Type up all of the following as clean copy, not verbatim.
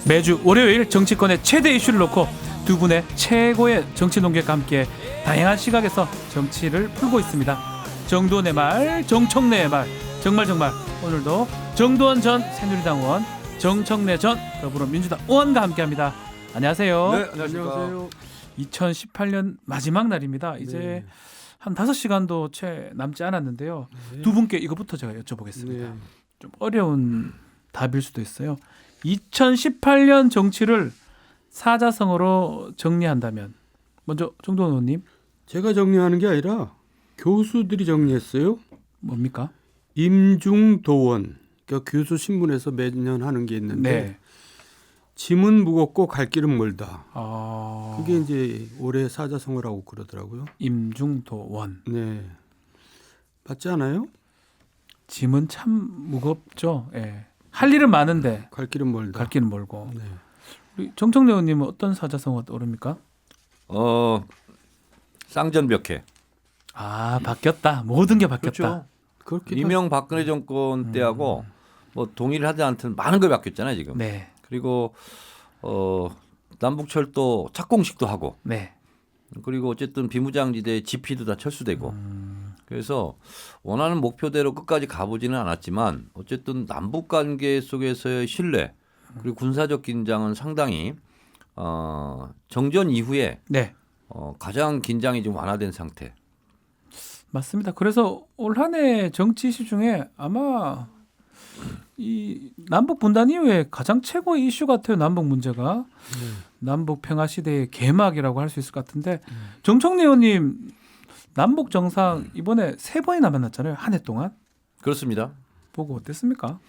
매주 월요일 정치권의 최대 이슈를 놓고 두 분의 최고의 정치 논객과 함께 다양한 시각에서 정치를 풀고 있습니다. 정도원의 말, 정청래의 말, 정말 오늘도 정도원 전 새누리당 의원, 정청래 전 더불어민주당 의원과 함께합니다. 안녕하세요. 네, 안녕하세요. 2018년 마지막 날입니다. 이제 네. 한 5시간도 채 남지 않았는데요. 네. 두 분께 이거부터 제가 여쭤보겠습니다. 네. 좀 어려운 답일 수도 있어요. 2018년 정치를 사자성어로 정리한다면 먼저 정도원 의원님 제가 정리하는 게 아니라 교수들이 정리했어요. 뭡니까? 임중도원, 그러니까 교수 신문에서 매년 하는 게 있는데 네. 짐은 무겁고 갈 길은 멀다. 아... 그게 이제 올해 사자성어라고 그러더라고요. 임중도원. 네, 맞지 않아요? 짐은 참 무겁죠. 예. 할 일은 많은데 갈 길은 멀다. 갈 길은 멀고. 네. 우리 정청래 의원님은 어떤 사자성어 떠오릅니까? 쌍전벽해. 아, 바뀌었다. 모든 게 바뀌었다. 그렇죠. 그렇게 이명박근혜 정권 때하고 뭐 동의를 하지 않든 많은 걸 바뀌었잖아요 지금. 네. 그리고 남북철도 착공식도 하고. 네. 그리고 어쨌든 비무장지대 지피도 다 철수되고. 그래서 원하는 목표대로 끝까지 가보지는 않았지만 어쨌든 남북 관계 속에서의 신뢰 그리고 군사적 긴장은 상당히 정전 이후에 네. 가장 긴장이 좀 완화된 상태. 맞습니다. 그래서 올 한 해 정치 이슈 중에 아마 이 남북 분단 이후에 가장 최고의 이슈 같아요. 남북 문제가. 남북 평화 시대의 개막이라고 할 수 있을 것 같은데 정청래 의원님 남북 정상 이번에 3번이나 만났잖아요. 한 해 동안. 그렇습니다. 보고 어땠습니까?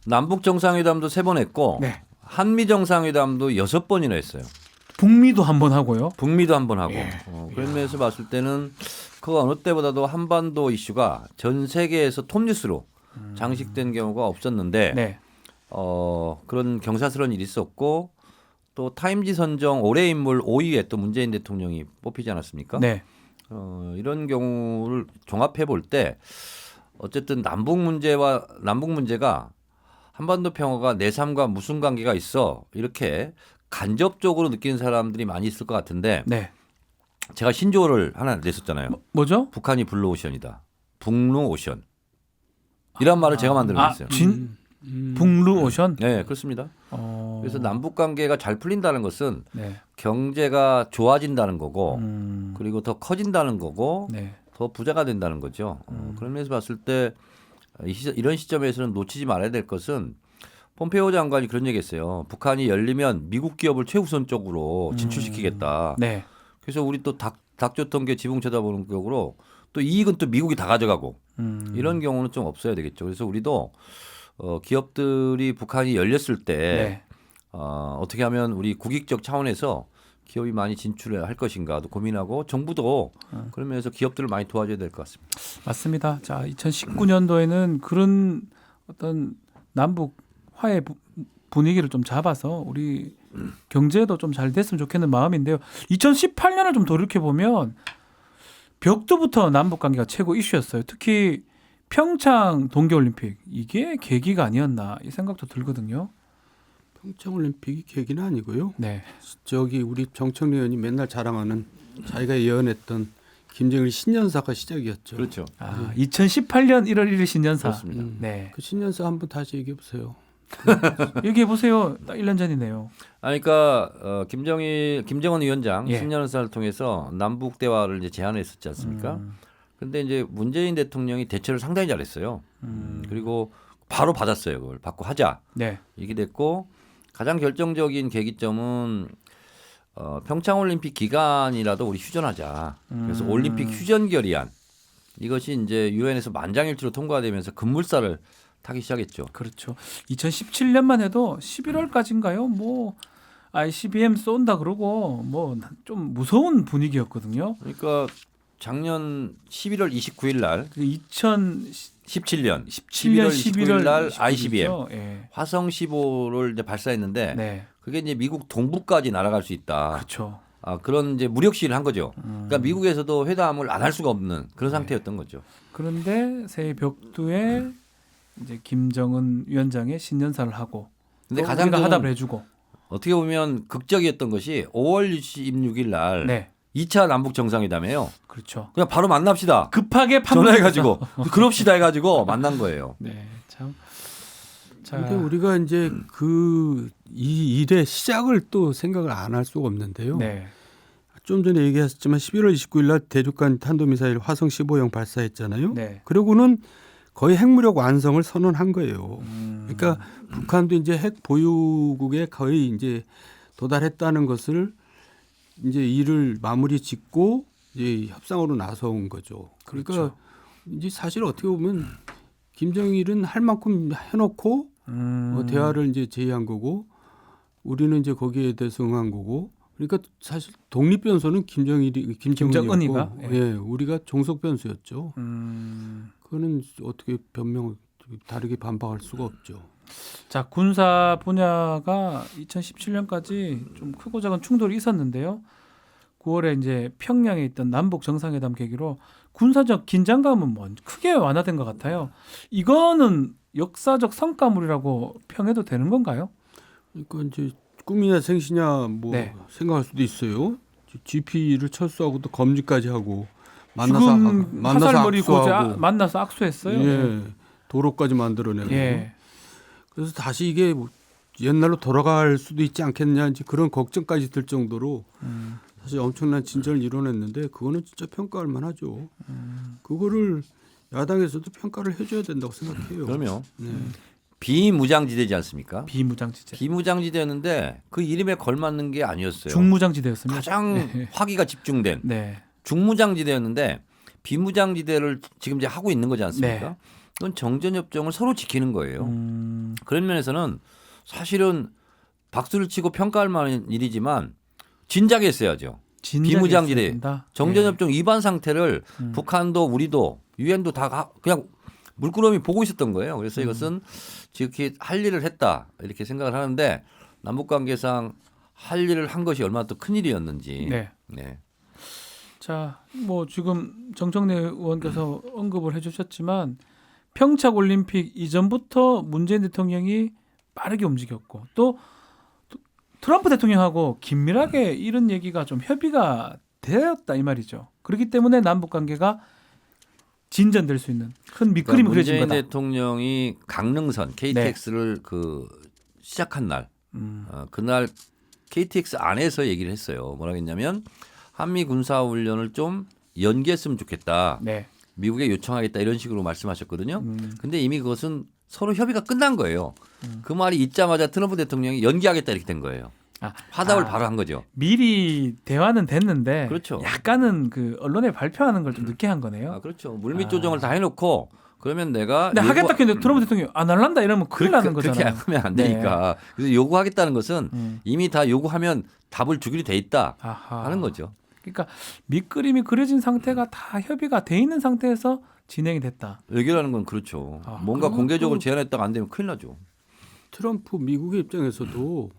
남북 정상회담도 3번 했고 네. 한미 정상회담도 6번이나 했어요. 북미도 한 번 하고요. 북미도 한 번 하고. 예. 그런 면에서 봤을 때는 그 어느 때보다도 한반도 이슈가 전 세계에서 톱뉴스로 장식된 경우가 없었는데 네. 그런 경사스러운 일이 있었고 또 타임지 선정 올해 인물 5위에 또 문재인 대통령이 뽑히지 않았습니까? 네. 이런 경우를 종합해 볼 때 어쨌든 남북 문제가 한반도 평화가 내 삶과 무슨 관계가 있어 이렇게 간접적으로 느끼는 사람들이 많이 있을 것 같은데 네. 제가 신조어를 하나 냈었잖아요. 뭐죠? 북한이 블루오션이다. 북루오션. 이런 말을 제가 만들어냈어요. 북루 오션? 네, 그렇습니다. 그래서 남북 관계가 잘 풀린다는 것은 경제가 좋아진다는 거고 그리고 더 커진다는 거고 네. 더 부자가 된다는 거죠. 그런 면에서 봤을 때 이런 시점에서는 놓치지 말아야 될 것은 폼페이오 장관이 그런 얘기했어요. 북한이 열리면 미국 기업을 최우선적으로 진출시키겠다. 네. 그래서 우리 또 닭조통계 지붕 쳐다보는 격으로 또 이익은 또 미국이 다 가져가고 이런 경우는 좀 없어야 되겠죠. 그래서 우리도 기업들이 북한이 열렸을 때 네. 어떻게 하면 우리 국익적 차원에서 기업이 많이 진출을 할 것인가도 고민하고 정부도 그런 면에서 기업들을 많이 도와줘야 될 것 같습니다. 맞습니다. 자, 2019년도에는 그런 어떤 남북 화해 분위기를 좀 잡아서 우리 경제도 좀 잘 됐으면 좋겠는 마음인데요. 2018년을 좀 돌이켜 보면 벽두부터 남북 관계가 최고 이슈였어요. 특히 평창 동계올림픽 이게 계기가 아니었나 이 생각도 들거든요. 평창올림픽이 계기는 아니고요. 네. 저기 우리 정청래 의원이 맨날 자랑하는 자기가 예언했던 김정일 신년사가 시작이었죠. 그렇죠. 2018년 1월 1일 신년사. 그렇습니다. 네. 그 신년사 한번 다시 얘기해 보세요. 얘기해 보세요. 딱 1년 전이네요. 그러니까 김정은 위원장 예. 신년사를 통해서 남북 대화를 이제 제안했었지 않습니까? 그런데 이제 문재인 대통령이 대처를 상당히 잘했어요. 그리고 바로 받았어요. 그걸 받고 하자. 네. 이렇게 됐고 가장 결정적인 계기점은 평창올림픽 기간이라도 우리 휴전하자. 그래서 올림픽 휴전 결의안 이것이 이제 유엔에서 만장일치로 통과되면서 급물살을 타기 시작했죠. 그렇죠. 2017년만 해도 11월까지인가요? 뭐 ICBM 쏜다 그러고 뭐 좀 무서운 분위기였거든요. 그러니까 작년 11월 29일 날 2017년 17년 11월 날 ICBM 예. 화성 15를 이제 발사했는데 네. 그게 이제 미국 동부까지 날아갈 수 있다. 그렇죠. 그런 이제 무력 시위를 한 거죠. 그러니까 미국에서도 회담을 안 할 수가 없는 그런 상태였던 거죠. 그런데 새 벽두에 이제 김정은 위원장의 신년사를 하고 근데 또 가장 우리가 좀 하답을 해주고. 어떻게 보면 극적이었던 것이 5월 26일 날 네, 2차 남북 정상회담이에요. 그렇죠. 그냥 바로 만납시다. 급하게 전화해가지고 그럽시다 해가지고 만난 거예요. 네, 참. 자, 근데 우리가 이제 이 일의 시작을 또 생각을 안 할 수가 없는데요. 네, 좀 전에 얘기하셨지만 11월 29일 날 대륙간 탄도미사일 화성 15형 발사했잖아요. 네. 그러고는 거의 핵무력 완성을 선언한 거예요. 음. 그러니까 북한도 이제 핵 보유국에 거의 이제 도달했다는 것을 이제 일을 마무리 짓고 이제 협상으로 나서온 거죠. 그러니까 그렇죠. 이제 사실 어떻게 보면 김정일은 할 만큼 해놓고 대화를 이제 제의한 거고 우리는 이제 거기에 대해서 응한 거고 그러니까 사실 독립 변수는 김정은이었고 김정은이가? 예, 우리가 종속 변수였죠. 음. 그거는 어떻게 다르게 반박할 수가 없죠. 자, 군사 분야가 2017년까지 좀 크고 작은 충돌이 있었는데요. 9월에 이제 평양에 있던 남북 정상회담 계기로 군사적 긴장감은 뭐 크게 완화된 것 같아요. 이거는 역사적 성과물이라고 평해도 되는 건가요? 그러니까 이제 꿈이냐 생시냐 뭐 네. 생각할 수도 있어요. GP를 철수하고 또 검지까지 하고 죽은 만나서 화살머리 고제 악수하고 만나서 악수했어요. 예, 도로까지 만들어내고 예. 그래서 다시 이게 뭐 옛날로 돌아갈 수도 있지 않겠냐 이제 그런 걱정까지 들 정도로 사실 엄청난 진전을 이뤄냈는데 그거는 진짜 평가할 만하죠. 그거를 야당에서도 평가를 해줘야 된다고 생각해요. 그러면 네. 비무장지대지 않습니까? 비무장지대. 비무장지대였는데 그 이름에 걸맞는 게 아니었어요. 중무장지대였습니다. 가장 화기가 집중된 네. 중무장지대였는데 비무장지대를 지금 이제 하고 있는 거지 않습니까? 네. 그건 정전협정을 서로 지키는 거예요. 그런 면에서는 사실은 박수를 치고 평가할 만한 일이지만 진작에 했어야죠. 비무장지대 정전협정 위반 상태를 북한도 우리도 유엔도 다 그냥 물끄러미 보고 있었던 거예요. 그래서 이것은 지극히 할 일을 했다 이렇게 생각을 하는데 남북관계상 할 일을 한 것이 얼마나 또 큰 일이었는지. 네. 네. 자, 뭐 지금 정청래 의원께서 언급을 해주셨지만 평창 올림픽 이전부터 문재인 대통령이 빠르게 움직였고 또 트럼프 대통령하고 긴밀하게 이런 얘기가 좀 협의가 되었다 이 말이죠. 그렇기 때문에 남북 관계가 진전될 수 있는 큰 밑그림이 그려진 문재인 거다. 대통령이 강릉선 KTX를 그 시작한 날 그날 KTX 안에서 얘기를 했어요. 뭐라고 했냐면 한미 군사훈련을 좀 연기했으면 좋겠다. 네. 미국에 요청하겠다 이런 식으로 말씀하셨거든요. 근데 이미 그것은 서로 협의가 끝난 거예요. 그 말이 있자마자 트럼프 대통령이 연기하겠다 이렇게 된 거예요. 화답을 바로 한 거죠. 미리 대화는 됐는데 그렇죠. 약간은 그 언론에 발표하는 걸 좀 늦게 한 거네요. 그렇죠. 물밑 조정을 다 해놓고 그러면 내가 근데 하겠다 했는데 트럼프 대통령이 안 할란다 이러면 큰일 나는 그렇게 거잖아요. 하면 안 되니까. 그래서 요구하겠다는 것은 이미 다 요구하면 답을 주기로 돼 있다 아하. 하는 거죠. 그러니까 밑그림이 그려진 상태가 다 협의가 돼 있는 상태에서 진행이 됐다. 외교라는 건 그렇죠. 아, 뭔가 그것도- 공개적으로 제안했다가 안 되면 큰일 나죠. 트럼프 미국의 입장에서도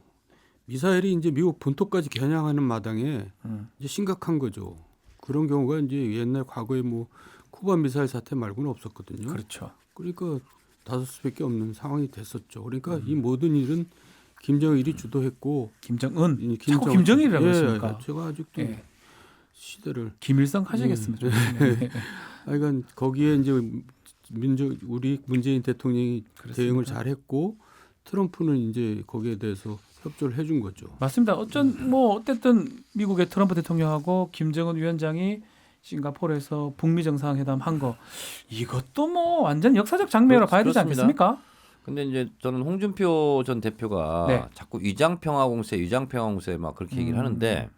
미사일이 이제 미국 본토까지 겨냥하는 마당에 이제 심각한 거죠. 그런 경우가 이제 옛날 과거에 뭐 쿠바 미사일 사태 말고는 없었거든요. 그렇죠. 그러니까 다섯 수밖에 없는 상황이 됐었죠. 그러니까 이 모든 일은 김정일이 주도했고 김정은 이 자꾸 김정일이라고 예, 했습니까? 제가 아직도 예. 시대를 김일성 하시겠습니다. 네. 그러니까 거기에 이제 우리 문재인 대통령이 대응을 잘했고 트럼프는 이제 거기에 대해서 협조를 해준 거죠. 맞습니다. 어쨌든 미국의 트럼프 대통령하고 김정은 위원장이 싱가포르에서 북미 정상회담 한 거 이것도 뭐 완전 역사적 장면으로 봐야 되지 그렇습니다. 않겠습니까? 근데 이제 저는 홍준표 전 대표가 네. 자꾸 위장평화공세 막 그렇게 얘기를 하는데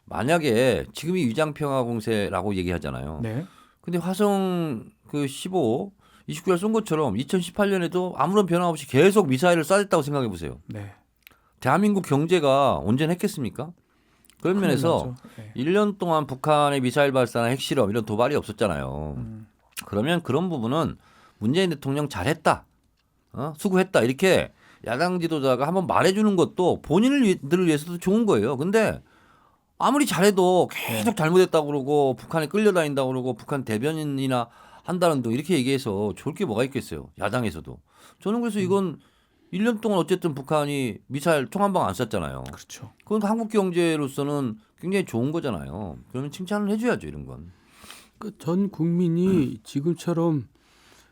만약에 지금이 위장평화공세라고 얘기하잖아요. 네. 근데 화성 그 15, 29를 쏜 것처럼 2018년에도 아무런 변화 없이 계속 미사일을 쏴댔다고 생각해 보세요. 네. 대한민국 경제가 온전했겠습니까? 그런 면에서 네. 1년 동안 북한의 미사일 발사나 핵실험 이런 도발이 없었잖아요. 그러면 그런 부분은 문재인 대통령 잘했다. 수고했다. 이렇게 야당 지도자가 한번 말해주는 것도 본인들을 위해서도 좋은 거예요. 근데 아무리 잘해도 계속 잘못했다고 그러고 북한에 끌려다닌다고 그러고 북한 대변인이나 한다는 등 이렇게 얘기해서 좋을 게 뭐가 있겠어요. 야당에서도. 저는 그래서 이건 1년 동안 어쨌든 북한이 미사일 총 한 방 안 쐈잖아요. 그렇죠. 그건 한국 경제로서는 굉장히 좋은 거잖아요. 그러면 칭찬을 해줘야죠 이런 건. 그 전 국민이 지금처럼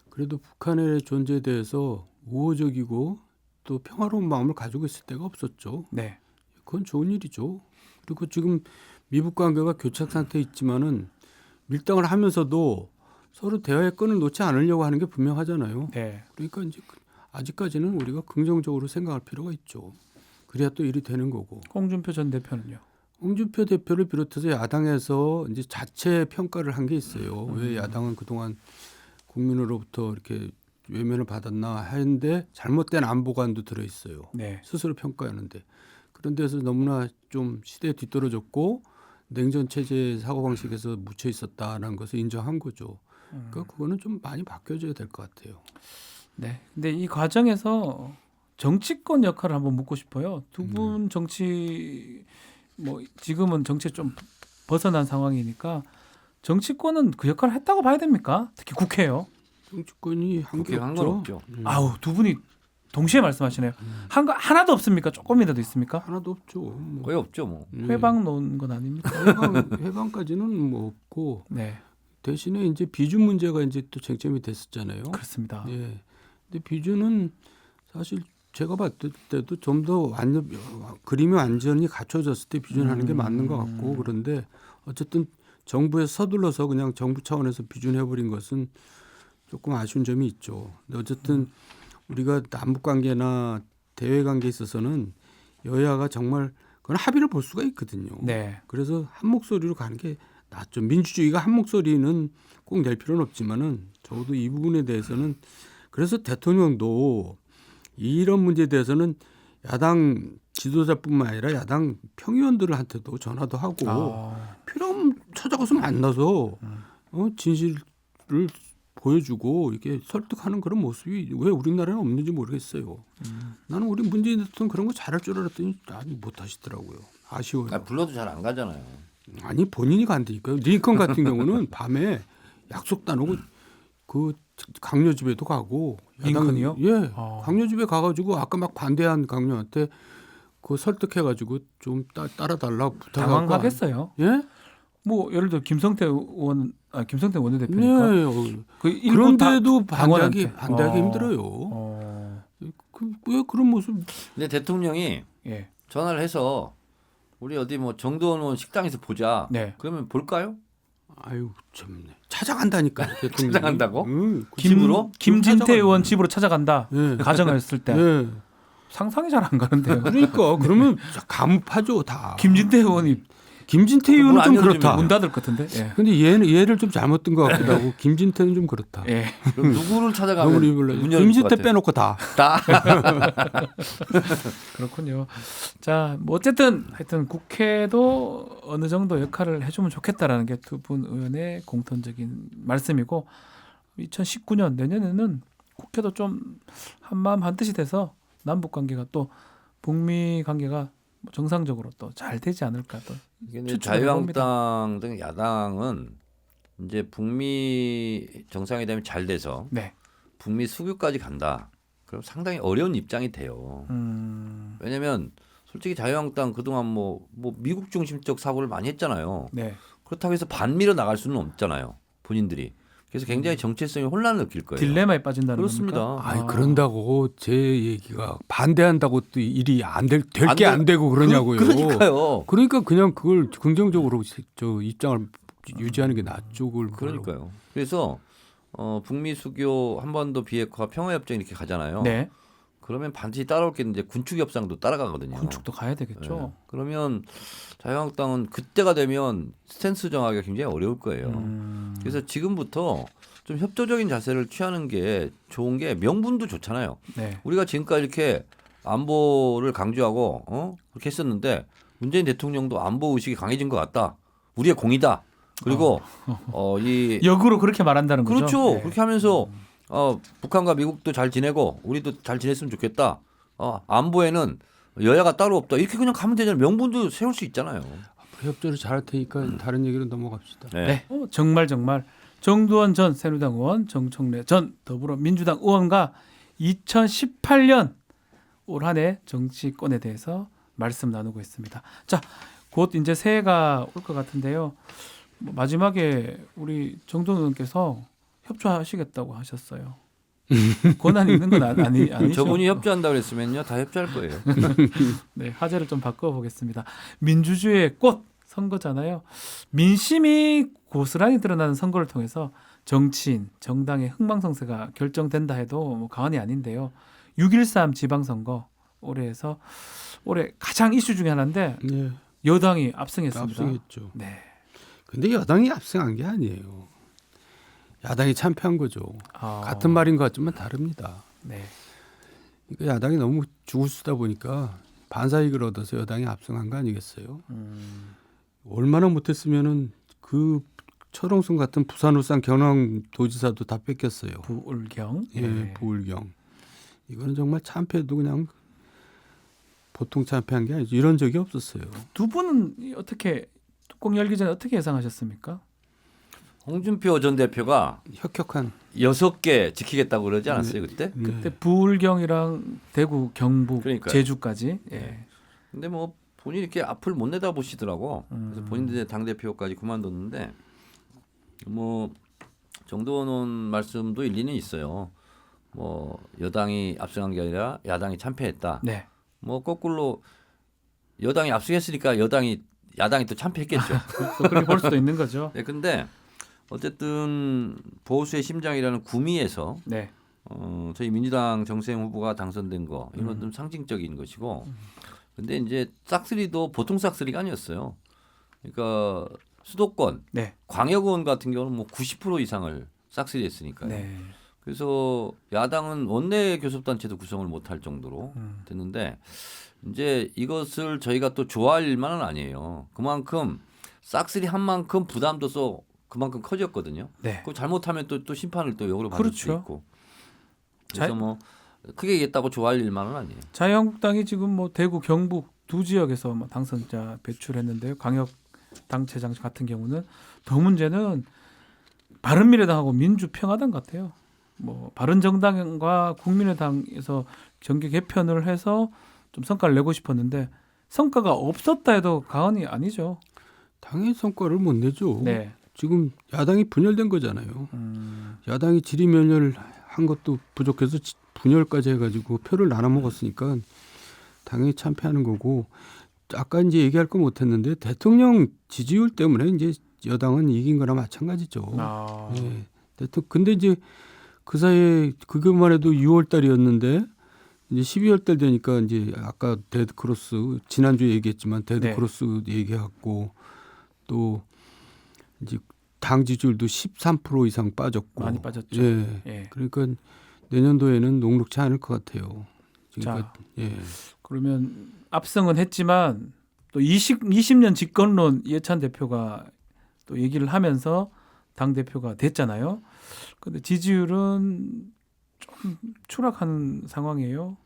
그래도 북한의 존재에 대해서 우호적이고 또 평화로운 마음을 가지고 있을 때가 없었죠. 네. 그건 좋은 일이죠. 그리고 지금 미북 관계가 교착 상태에 있지만은 밀당을 하면서도 서로 대화의 끈을 놓지 않으려고 하는 게 분명하잖아요. 네. 그러니까 이제 아직까지는 우리가 긍정적으로 생각할 필요가 있죠. 그래야 또 일이 되는 거고. 홍준표 전 대표는요. 홍준표 대표를 비롯해서 야당에서 이제 자체 평가를 한 게 있어요. 왜 야당은 그동안 국민으로부터 이렇게 외면을 받았나 하는데 잘못된 안보관도 들어 있어요. 네. 스스로 평가하는데 그런 데서 너무나 좀 시대에 뒤떨어졌고 냉전 체제 사고 방식에서 묻혀 있었다라는 것을 인정한 거죠. 그러니까 그거는 좀 많이 바뀌어져야 될 것 같아요. 네. 근데 이 과정에서 정치권 역할을 한번 묻고 싶어요. 두 분 정치 뭐 지금은 정치에 좀 벗어난 상황이니까 정치권은 그 역할을 했다고 봐야 됩니까? 특히 국회요. 정치권이 한 게 그렇게 한 건 없죠. 없죠. 아우 두 분이 동시에 말씀하시네요. 한 거 하나도 없습니까? 조금이라도 있습니까? 하나도 없죠. 뭐. 거의 없죠 뭐. 회방 놓은 건 아닙니까? 회방까지는 뭐 없고 네, 대신에 이제 비준 문제가 이제 또 쟁점이 됐었잖아요. 그렇습니다. 예. 근데 비준은 사실 제가 봤을 때도 좀 더 그림이 완전히 갖춰졌을 때 비준하는 게 맞는 것 같고 그런데 어쨌든 정부에 서둘러서 그냥 정부 차원에서 비준해버린 것은 조금 아쉬운 점이 있죠. 근데 어쨌든 우리가 남북 관계나 대외 관계에 있어서는 여야가 정말 그건 합의를 볼 수가 있거든요. 네, 그래서 한 목소리로 가는 게 낫죠. 민주주의가 한 목소리는 꼭 낼 필요는 없지만은 적어도 이 부분에 대해서는 그래서 대통령도 이런 문제에 대해서는 야당 지도자뿐만 아니라 야당 평의원들한테도 전화도 하고 필요하면 찾아가서 만나서 진실을 보여주고 이렇게 설득하는 그런 모습이 왜 우리나라에는 없는지 모르겠어요. 나는 우리 문재인 대통령 그런 거 잘할 줄 알았더니 아니 못하시더라고요. 아쉬워요. 아, 불러도 잘 안 가잖아요. 아니 본인이 간다니까요. 링컨 같은 경우는 밤에 약속도 안 오고 그 강요 집에도 가고 링컨이요? 예, 강요 집에 가가지고 아까 막 반대한 강요한테 그 설득해가지고 좀 따라달라고 부탁하고 당황하겠어요. 예? 뭐 예를 들어 김성태 원내대표니까 네. 그 일부 그런데도 당원한테. 반대하기 힘들어요. 왜 그런 모습? 근데 대통령이 예, 전화를 해서 우리 어디 뭐 정도원 의원 식당에서 보자. 네. 그러면 볼까요? 아유 참네. 찾아간다니까. 대통령이. 찾아간다고? 그 집으로? 김진태 의원 집으로 찾아간다. 예. 가정했을 때 예. 상상이 잘 안 가는데요. 그러니까 그러면 감옥하죠 다. 김진태 의원이 김진태 의원은 좀 문 안 그렇다. 문 닫을 것 같은데. 예. 근데 얘를 좀 잘못 든 것 같기도 하고 김진태는 좀 그렇다. 예. 그럼 누구를 찾아가면 너무 리블러. 문 열릴 것 김진태 같아요? 빼놓고 다. 다. 그렇군요. 자, 뭐 어쨌든 하여튼 국회도 어느 정도 역할을 해주면 좋겠다라는 게 두 분 의원의 공통적인 말씀이고 2019년 내년에는 국회도 좀 한마음 한뜻이 돼서 남북 관계가 또 북미 관계가 정상적으로 또 잘 되지 않을까 또 근데 추측을 해봅니다. 자유한국당 등 야당은 이제 북미 정상회담이 잘 돼서 네. 북미 수교까지 간다. 그럼 상당히 어려운 입장이 돼요. 왜냐하면 솔직히 자유한국당 그동안 뭐 미국 중심적 사고를 많이 했잖아요. 네. 그렇다고 해서 반미로 나갈 수는 없잖아요. 본인들이. 그래서 굉장히 정체성이 혼란을 느낄 거예요. 딜레마에 빠진다는 그렇습니다. 겁니까? 아니 그런다고 제 얘기가 반대한다고 또 일이 될 안 게 안 되고 그러냐고요. 그러니까요. 그러니까 그냥 그걸 긍정적으로 저 입장을 유지하는 게 낫죠. 그걸 그러니까요. 그래서 북미 수교 한반도 비핵화 평화협정 이렇게 가잖아요. 네. 그러면 반드시 따라올 게 있는데 군축 협상도 따라가거든요. 군축도 가야 되겠죠. 네. 그러면 자유한국당은 그때가 되면 스탠스 정하기가 굉장히 어려울 거예요. 그래서 지금부터 좀 협조적인 자세를 취하는 게 좋은 게 명분도 좋잖아요. 네. 우리가 지금까지 이렇게 안보를 강조하고 그렇게 했었는데 문재인 대통령도 안보 의식이 강해진 것 같다. 우리의 공이다. 그리고 이 역으로 그렇게 말한다는 거죠. 그렇죠. 네. 그렇게 하면서 북한과 미국도 잘 지내고 우리도 잘 지냈으면 좋겠다. 안보에는 여야가 따로 없다. 이렇게 그냥 가면 되잖아요. 명분도 세울 수 있잖아요. 협조를 잘할 테니까 다른 얘기로 넘어갑시다. 네. 정말 정두원 전 새누리당 의원, 정청래 전 더불어민주당 의원과 2018년 올 한 해 정치권에 대해서 말씀 나누고 있습니다. 자, 곧 이제 새해가 올 것 같은데요. 마지막에 우리 정돈 의원께서 협조하시겠다고 하셨어요. 권한이 있는 건 아니죠. 저분이 협조한다고 그랬으면요 다 협조할 거예요. 네, 화제를 좀 바꿔보겠습니다. 민주주의의 꽃 선거잖아요. 민심이 고스란히 드러나는 선거를 통해서 정치인, 정당의 흥망성쇠가 결정된다 해도 뭐 과언이 아닌데요. 6.13 지방선거 올해에서 올해 가장 이슈 중에 하나인데 네, 여당이 압승했습니다. 압승했죠. 네. 근데 여당이 압승한 게 아니에요. 야당이 참패한 거죠. 아, 같은 말인 것 같지만 다릅니다. 네. 그러니까 야당이 너무 죽을 쓰다 보니까 반사이익을 얻어서 여당이 압승한 거 아니겠어요? 얼마나 못했으면은 그 철옹성 같은 부산, 울산, 경남도지사도 다 뺏겼어요. 부울경. 예, 네. 부울경. 이거는 정말 참패도 그냥 보통 참패한 게 아니죠. 이런 적이 없었어요. 두 분은 어떻게 뚜껑 열기 전에 어떻게 예상하셨습니까? 홍준표 전 대표가 혁혁한. 6개 지키겠다고 그러지 않았어요 그때? 그때 부울경이랑 대구, 경북, 그러니까요. 제주까지. 예. 근데 뭐 본인이 이렇게 앞을 못 내다 보시더라고. 그래서 본인들 당 대표까지 그만뒀는데 뭐 정도원 의원 말씀도 일리는 있어요. 뭐 여당이 압승한 게 아니라 야당이 참패했다. 네. 뭐 거꾸로 여당이 압승했으니까 야당이 또 참패했겠죠. 또 그렇게 볼 수도 있는 거죠. 네, 근데 어쨌든 보수의 심장이라는 구미에서 네. 저희 민주당 정세영 후보가 당선된 거 이건 좀 상징적인 것이고, 근데 이제 싹쓸이도 보통 싹쓸이가 아니었어요. 그러니까 수도권, 네. 광역의원 같은 경우는 뭐 90% 이상을 싹쓸이했으니까요. 네. 그래서 야당은 원내 교섭단체도 구성을 못할 정도로 됐는데 이제 이것을 저희가 또 좋아할 일만은 아니에요. 그만큼 싹쓸이 한 만큼 부담도 또 그만큼 커졌거든요. 네. 그 잘못하면 또 심판을 또 역으로 받을 수 그렇죠. 있고. 그래서 뭐 크게 얘기했다고 좋아할 일만은 아니에요. 자유한국당이 지금 뭐 대구, 경북 두 지역에서 뭐 당선자 배출했는데요. 광역 당체장 같은 경우는 더 문제는 바른미래당하고 민주평화당 같아요. 뭐 바른정당과 국민의당에서 정계 개편을 해서 좀 성과를 내고 싶었는데 성과가 없었다 해도 과언이 아니죠. 당연히 성과를 못 내죠. 네. 지금 야당이 분열된 거잖아요. 야당이 지리멸렬 한 것도 부족해서 분열까지 해가지고 표를 나눠 먹었으니까 당연히 참패하는 거고, 아까 이제 얘기할 거 못했는데 대통령 지지율 때문에 이제 여당은 이긴 거나 마찬가지죠. 아. 네. 근데 이제 그 사이에 그것만 해도 6월 달이었는데 이제 12월 달 되니까 이제 아까 데드크로스 지난주에 얘기했지만 데드크로스 얘기하고 또 이제 당 지지율도 13% 이상 빠졌고 많이 빠졌죠. 예. 예. 그러니까 내년도에는 녹록치 않을 것 같아요. 그러니까 예. 그러면 압승은 했지만 또 20년 집권론 이해찬 대표가 또 얘기를 하면서 당 대표가 됐잖아요. 그런데 지지율은 좀 추락하는 상황이에요.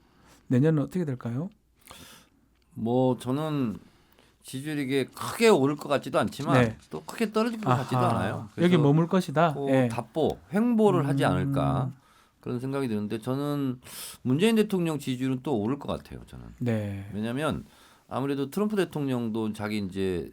내년은 어떻게 될까요? 뭐 저는 지지율이 이게 크게 오를 것 같지도 않지만 네. 또 크게 떨어질 것 같지도 아하. 않아요. 여기 머물 것이다. 예. 답보, 횡보를 하지 않을까 그런 생각이 드는데 저는 문재인 대통령 지지율은 또 오를 것 같아요. 저는. 네. 왜냐하면 아무래도 트럼프 대통령도 자기 이제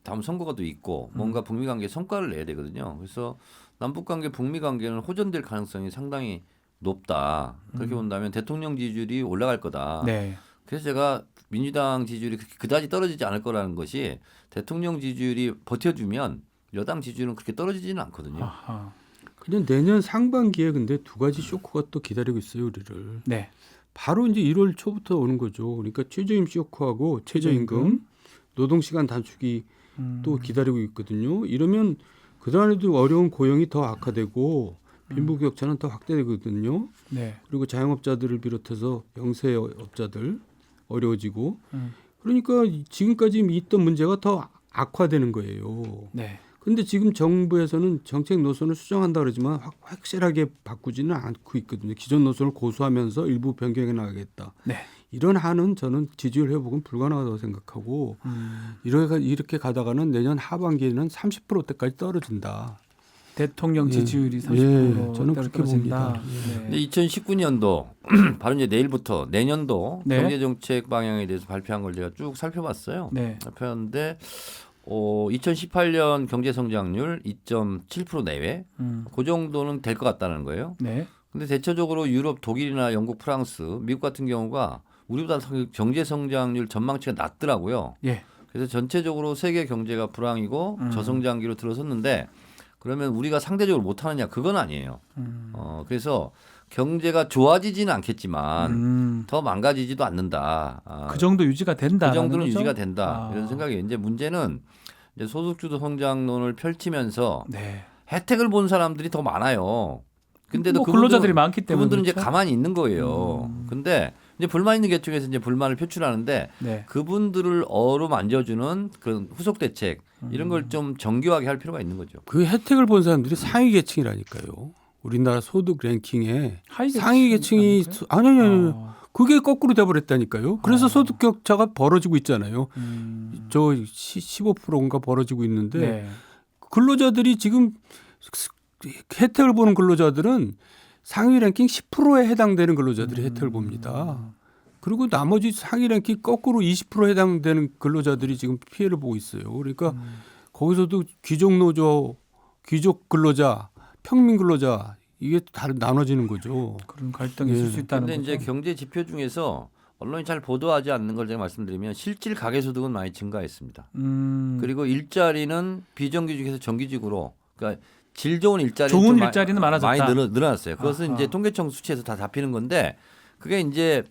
다음 선거가 또 있고 뭔가 북미 관계 성과를 내야 되거든요. 그래서 남북 관계, 북미 관계는 호전될 가능성이 상당히 높다. 그렇게 본다면 대통령 지지율이 올라갈 거다. 네. 그래서 제가 민주당 지지율이 그다지 떨어지지 않을 거라는 것이 대통령 지지율이 버텨주면 여당 지지율은 그렇게 떨어지지는 않거든요. 아하. 그냥 내년 상반기에 근데 두 가지 쇼크가 또 기다리고 있어요, 우리를. 네. 바로 이제 1월 초부터 오는 거죠. 그러니까 최저임금 쇼크하고 최저임금, 노동시간 단축이 또 기다리고 있거든요. 이러면 그다음에도 어려운 고용이 더 악화되고 빈부격차는 더 확대되거든요. 네. 그리고 자영업자들을 비롯해서 영세업자들 어려워지고 음. 그러니까 지금까지 있던 문제가 더 악화되는 거예요. 네. 그런데 지금 정부에서는 정책 노선을 수정한다 그러지만 확실하게 바꾸지는 않고 있거든요. 기존 노선을 고수하면서 일부 변경해 나가겠다. 네. 이런 한은 저는 지지율 회복은 불가능하다고 생각하고 이렇게 가다가는 내년 하반기에는 30%대까지 떨어진다. 대통령 지지율이 예, 30%로 저는 그렇게 봅니다. 근데 2019년도 바로 이제 내일부터 내년도 네. 경제정책 방향에 대해서 발표한 걸 제가 쭉 살펴봤어요. 네. 발표했는데 2018년 경제 성장률 2.7% 내외 그 정도는 될 것 같다는 거예요. 네. 근데 대체적으로 유럽, 독일이나 영국, 프랑스, 미국 같은 경우가 우리보다 경제 성장률 전망치가 낮더라고요. 예. 그래서 전체적으로 세계 경제가 불황이고 저성장기로 들어섰는데 그러면 우리가 상대적으로 못하느냐 그건 아니에요. 그래서 경제가 좋아지지는 않겠지만 더 망가지지도 않는다. 그 정도 유지가 된다. 그 정도는 유지가 된다. 이런 생각이에요. 이제 문제는 이제 소득주도 성장론을 펼치면서 네. 혜택을 본 사람들이 더 많아요. 근데도 뭐 근로자들이 많기 때문에 그분들은 이제 그렇죠? 가만히 있는 거예요. 근데 이제 불만 있는 계층에서 이제 불만을 표출하는데 네. 그분들을 어루만져주는 그런 후속 대책 이런 걸 좀 정교하게 할 필요가 있는 거죠. 그 혜택을 본 사람들이 상위 계층이라니까요. 우리나라 소득 랭킹에 하위 상위 계층이 아니 그게 거꾸로 돼버렸다니까요. 그래서 아. 소득 격차가 벌어지고 있잖아요. 저 15%인가 벌어지고 있는데 네. 근로자들이 지금 혜택을 보는 근로자들은 상위 랭킹 10%에 해당되는 근로자들이 혜택을 봅니다. 그리고 나머지 상위 랭킹 거꾸로 20% 해당되는 근로자들이 지금 피해를 보고 있어요. 그러니까 거기서도 귀족 노조, 귀족 근로자, 평민 근로자 이게 다 나눠지는 거죠. 그런 갈등이 있을 수 있다는 근데 거죠. 이제 경제 지표 중에서 언론이 잘 보도하지 않는 걸 제가 말씀드리면 실질 가계소득은 많이 증가했습니다. 그리고 일자리는 비정규직에서 정규직으로 그러니까 질 좋은 일자리 좋은 일자리는 많아졌다. 많이 늘어났어요. 그것은 아하. 이제 통계청 수치에서 다 잡히는 건데 그게 이제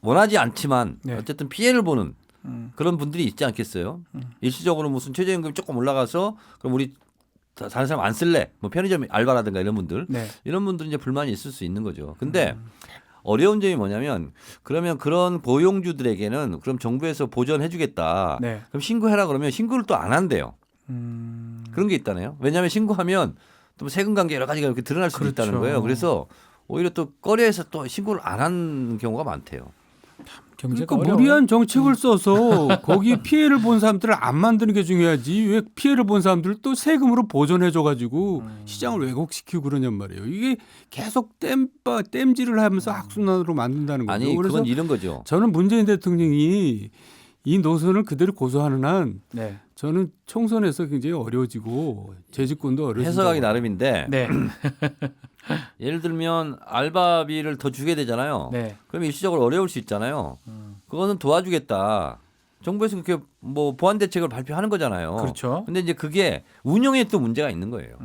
원하지 않지만 네. 어쨌든 피해를 보는 그런 분들이 있지 않겠어요? 일시적으로 무슨 최저임금이 조금 올라가서 그럼 우리 다른 사람 안 쓸래? 뭐 편의점 알바라든가 이런 분들 네. 이런 분들은 이제 불만이 있을 수 있는 거죠. 근데 어려운 점이 뭐냐면 그러면 그런 고용주들에게는 그럼 정부에서 보전해 주겠다. 네. 그럼 신고해라 그러면 신고를 또 안 한대요. 그런 게 있다네요. 왜냐하면 신고하면 또 세금 관계 여러 가지가 이렇게 드러날 수도 그렇죠. 있다는 거예요. 그래서 오히려 또 거래에서 또 신고를 안 하는 경우가 많대요. 경제가 그러니까 어려워요. 무리한 정책을 써서 거기에 피해를 본 사람들을 안 만드는 게 중요하지 왜 피해를 본 사람들을 또 세금으로 보전해 줘가지고 시장을 왜곡시키고 그러냔 말이에요. 이게 계속 땜질을 하면서 악순환으로 만든다는 거죠. 아니 그래서 그건 이런 거죠. 저는 문재인 대통령이 이 노선을 그대로 고수하는 한 네. 저는 총선에서 굉장히 어려워지고 재집권도 어려워지고 해석하기 나름인데 네. 예를 들면 알바비를 더 주게 되잖아요. 네. 그럼 일시적으로 어려울 수 있잖아요. 그거는 도와주겠다. 정부에서 그렇게 뭐 보완 대책을 발표하는 거잖아요. 그렇죠. 근데 이제 그게 운영에 또 문제가 있는 거예요.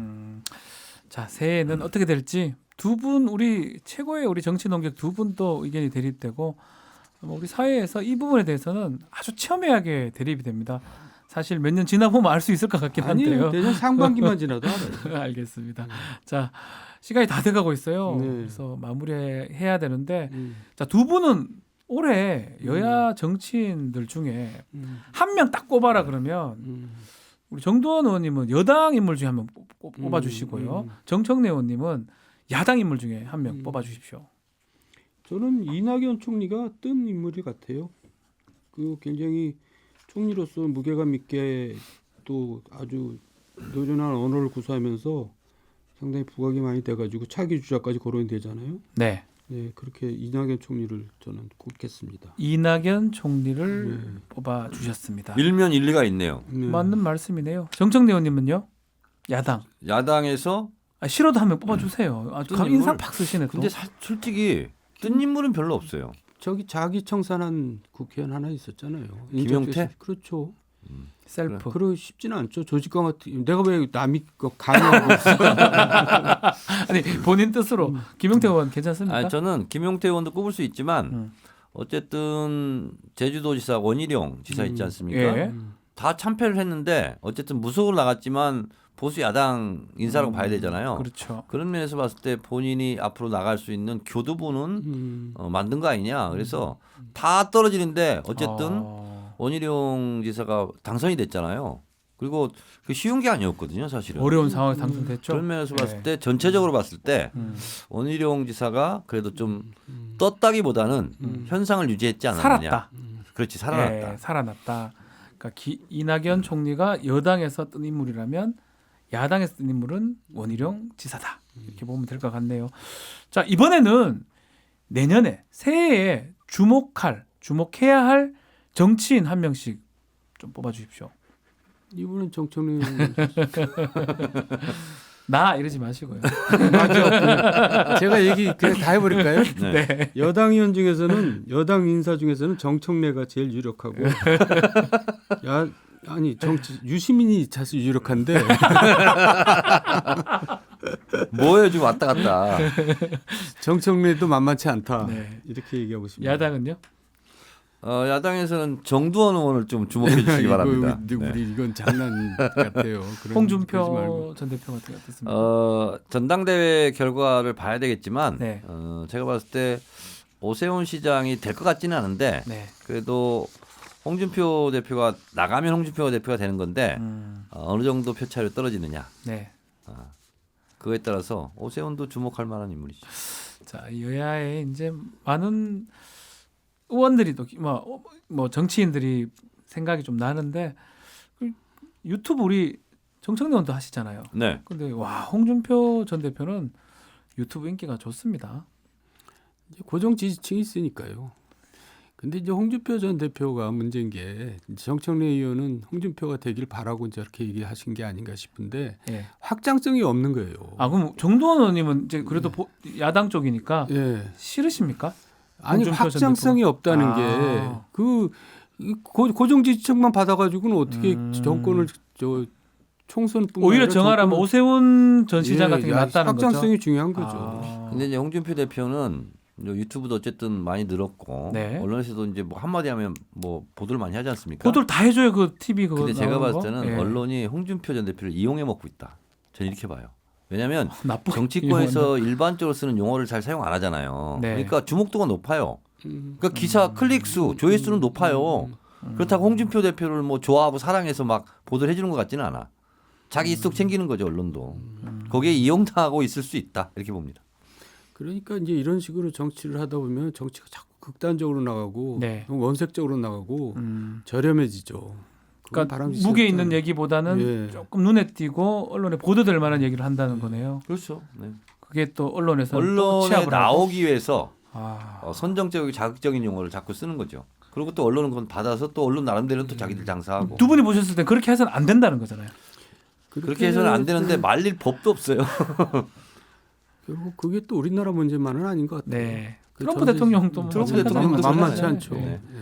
자, 새해는 어떻게 될지 두 분 우리 최고의 우리 정치 논객 두 분 또 의견이 대립되고 우리 사회에서 이 부분에 대해서는 아주 첨예하게 대립이 됩니다. 사실 몇 년 지나보면 알 수 있을 것 같긴 한데요. 아니에요. 내년 상반기만 지나도 알아요. 알겠습니다. 자, 시간이 다 돼가고 있어요. 네. 그래서 마무리해야 되는데 자, 두 분은 올해 여야 정치인들 중에 한 명 딱 꼽아라 그러면 우리 정두원 의원님은 여당 인물 중에 한 명 뽑아주시고요. 정청래 의원님은 야당 인물 중에 한 명 뽑아주십시오. 저는 이낙연 총리가 뜬 인물이 같아요. 그 굉장히 총리로서 무게감 있게 또 아주 노련한 언어를 구사하면서 상당히 부각이 많이 돼가지고 차기 주자까지 거론이 되잖아요. 네. 네, 그렇게 이낙연 총리를 저는 꼽겠습니다. 이낙연 총리를 뽑아주셨습니다. 일면 일리가 있네요. 네. 맞는 말씀이네요. 정청래 의원님은요? 야당. 야당에서 싫어도 한 명 뽑아주세요. 아주 뜬 인상 인물? 팍 쓰시네. 또. 근데 솔직히 뜬 인물은 별로 없어요. 저기 자기 청산한 국회의원 하나 있었잖아요. 김용태? 그렇죠. 셀프. 그러 쉽지는 않죠. 조직과 같은 내가 왜 남이 거 강요하고 아니 본인 뜻으로 김용태 의원 괜찮습니까? 아니, 저는 김용태 의원도 꼽을 수 있지만 어쨌든 제주도지사 원희룡 지사 있지 않습니까? 예. 다 참패를 했는데 어쨌든 무속으로 나갔지만 보수 야당 인사라고 봐야 되잖아요. 그렇죠. 그런 면에서 봤을 때 본인이 앞으로 나갈 수 있는 교두보는 만든 거 아니냐. 그래서 다 떨어지는데 어쨌든 원희룡 지사가 당선이 됐잖아요. 그리고 그 쉬운 게 아니었거든요, 사실은. 어려운 상황에 당선됐죠. 그런 면에서 예. 봤을 때 전체적으로 봤을 때 원희룡 지사가 그래도 좀 떴다기보다는 현상을 유지했지 않았느냐. 살았다. 그렇지, 살아났다. 예, 살아났다. 그러니까 이낙연 총리가 여당에서 뜬 인물이라면 야당에서 뜬 인물은 원희룡 지사다. 이렇게 보면 될 것 같네요. 자, 이번에는 내년에 새해에 주목해야 할 정치인 한 명씩 좀 뽑아주십시오. 이분은 정청래 나 이러지 마시고요. 맞아. 제가 얘기 그냥 다 해버릴까요? 네. 여당 의원 중에서는 여당 인사 중에서는 정청래가 제일 유력하고 유시민이 사실 유력한데 뭐예요 지금 왔다 갔다. 정청래도 만만치 않다. 네. 이렇게 얘기하고 싶습니다. 야당은요? 야당에서는 정두원 의원을 좀 주목해 주시기 바랍니다. 우리 이건 장난 같아요. 그러지 말고. 홍준표 전 대표 같은 게 어떻습니까? 전당대회 결과를 봐야 되겠지만 네. 제가 봤을 때 오세훈 시장이 될 것 같지는 않은데 네. 그래도 홍준표 대표가 나가면 홍준표 대표가 되는 건데 어느 정도 표차로 떨어지느냐 네. 그거에 따라서 오세훈도 주목할 만한 인물이죠. 자, 여야에 이제 많은 의원들이 또 뭐 정치인들이 생각이 좀 나는데 그 유튜브 우리 정청래 의원도 하시잖아요. 네. 근데 와, 홍준표 전 대표는 유튜브 인기가 좋습니다. 이제 고정 지지층이 있으니까요. 근데 이제 홍준표 전 대표가 문제인 게 정청래 의원은 홍준표가 되길 바라고 이제 이렇게 얘기하신 게 아닌가 싶은데 예. 확장성이 없는 거예요. 아, 그럼 정두원 의원님은 이제 그래도 야당 쪽이니까 예. 싫으십니까? 아니 홍준표 전 확장성이 없다는 아. 게 그 고정 지지층만 받아가지고는 어떻게 정권을 총선뿐만 오히려 아니라 정하라면 정권을- 오세훈 전 시장 같은 게 예, 낫다는 거죠. 확장성이 중요한 거죠. 아. 근데 이제 홍준표 대표는 유튜브도 어쨌든 많이 늘었고 네. 언론에서도 이제 뭐 한마디 하면 뭐 보도를 많이 하지 않습니까? 보도를 다 해줘요, 그 TV 그거. 근데 제가 나오는 봤을 거? 때는 예. 언론이 홍준표 전 대표를 이용해 먹고 있다. 저는 이렇게 봐요. 왜냐하면 나쁘게 정치권에서 일반적으로 쓰는 용어를 잘 사용 안 하잖아요. 네. 그러니까 주목도가 높아요. 그러니까 기사 클릭 수, 조회수는 높아요. 그렇다고 홍준표 대표를 뭐 좋아하고 사랑해서 막 보도를 해주는 것 같지는 않아. 자기 입속 챙기는 거죠 언론도. 거기에 이용당하고 있을 수 있다 이렇게 봅니다. 그러니까 이제 이런 식으로 정치를 하다 보면 정치가 자꾸 극단적으로 나가고 네. 원색적으로 나가고 저렴해지죠. 그건 그러니까 바람직하지 무게 있는 않아요. 얘기보다는 예. 조금 눈에 띄고 언론에 보도될 만한 얘기를 한다는 거네요. 그렇죠. 네. 그게 또 언론에서 언론에 나오기 위해서 아. 선정적이고 자극적인 용어를 자꾸 쓰는 거죠. 그리고 또 언론은 그건 받아서 또 언론 나름대로 또 자기들 장사하고. 두 분이 보셨을 때 그렇게 해서는 안 된다는 거잖아요. 그렇게 해서는 안 되는데 말릴 법도 없어요. 결국 그게 또 우리나라 문제만은 아닌 것 같아요. 네. 그 트럼프 전 대통령도 뭐 트럼프 마찬가지로 대통령도 만만치 그렇잖아요. 않죠. 네. 예.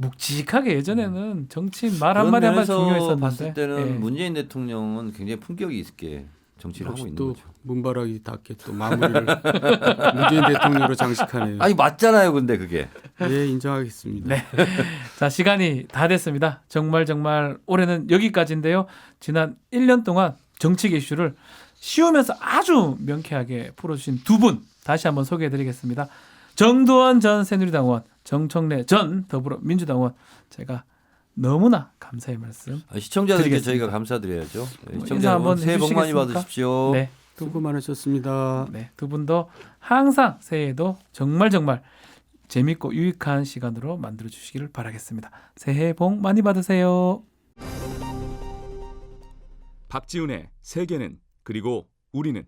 묵직하게 예전에는 정치인 말 그런 한마디 한마디 면에서 중요했었는데. 봤을 때는 예. 문재인 대통령은 굉장히 품격이 있게 정치를 하고 역시 있는 또 거죠. 문바라기 닿게 또 마무리를 문재인 대통령으로 장식하네요. 아니 맞잖아요, 근데 그게. 예, 인정하겠습니다. 네. 자, 시간이 다 됐습니다. 정말 올해는 여기까지인데요. 지난 1년 동안 정치 이슈를 쉬우면서 아주 명쾌하게 풀어주신 두 분 다시 한번 소개해드리겠습니다. 정두원 전 새누리당 의원, 정청래 전 더불어민주당 의원, 제가 너무나 감사의 말씀. 시청자들께 드리겠습니다. 저희가 감사드려야죠. 네, 인사 시청자 한번 여러분 새해 복 많이 해주시겠습니까? 받으십시오. 네, 수고 많으셨습니다. 네, 두 분도 항상 새해에도 정말 재밌고 유익한 시간으로 만들어 주시기를 바라겠습니다. 새해 복 많이 받으세요. 박지훈의 세계는 그리고 우리는